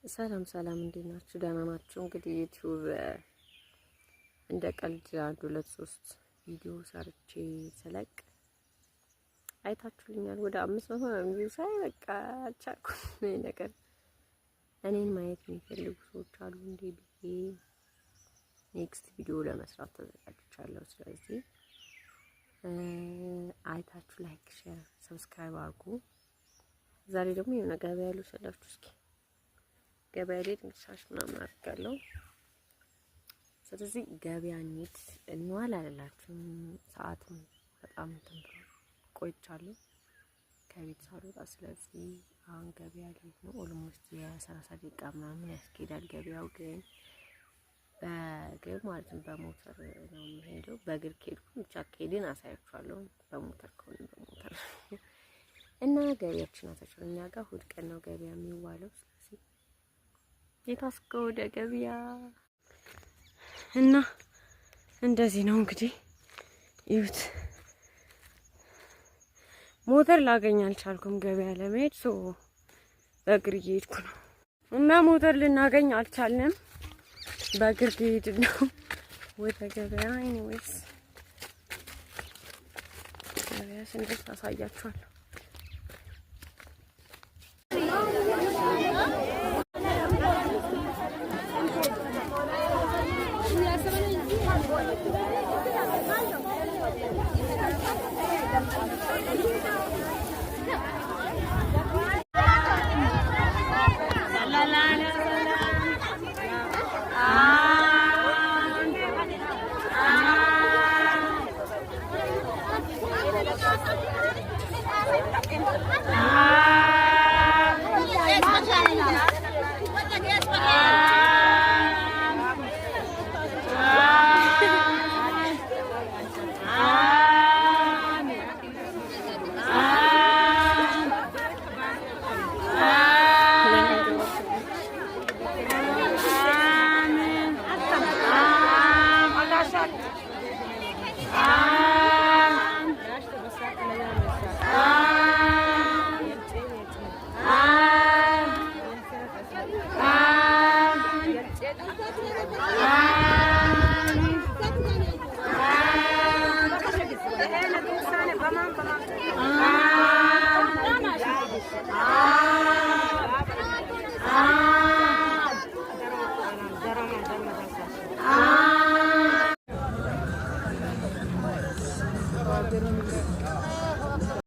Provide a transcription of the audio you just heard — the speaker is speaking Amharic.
ሰላም እንዴት ናችሁ? ደህና ናችሁ? እንግዲህ ዩቲዩብ እንደ ቀልድ 1-2-3 ቪዲዮ ሰርቼ ስለቅ አይታችሁልኛል። ወደ 500 ቪዲዮ ሳይ በቃ አልቻልኩም። ነገር እኔን ማየት የሚፈልጉ ሰዎች አሉ እንዴ ብዬ ኔክስት ቪዲዮ ለመስራት ተዘጋጅቻለሁ። ስለዚህ አይታችሁ ላይክ፣ ሼር፣ ሰብስክራይብ አድርጉ። ዛሬ ደግሞ የሆነ ገበያ ልወስዳችሁ እስኪ ገበያ ላይ ትንሽ ምናምን አድርጋለሁ። ስለዚህ ገበያ እንሂድ እንዋል አላላችሁም? ሰዓትም በጣም እንትን ብሎ ቆይቻለሁ ከቤት ሳልወጣ። ስለዚህ አሁን ገበያ ላይ ነው። ኦልሞስት የ30 ደቂቃ ምናምን ያስኬዳል። ገበያው ግን በእግር ማለት ነው፣ በሞተር ነው የምሄደው። በእግር ከሄድኩ ብቻ ከሄድን አሳያችኋለሁ። በሞተር ከሆነ በሞተር እና ገበያችን አታችሁኛ ጋር እሑድ ቀን ነው ገበያ የሚዋለው። ስለዚህ የታስከ ወደ ገበያ እና እንደዚህ ነው እንግዲህ ይሁት። ሞተር ላገኝ አልቻልኩም ገበያ ለመሄድ በእግር እየሄድኩ ነው። እና ሞተር ልናገኝ አልቻልንም። በእግር እየሄድን ነው ወደ ገበያ። ኤኒዌይስ ገበያ ስንደርስ አሳያችኋለሁ።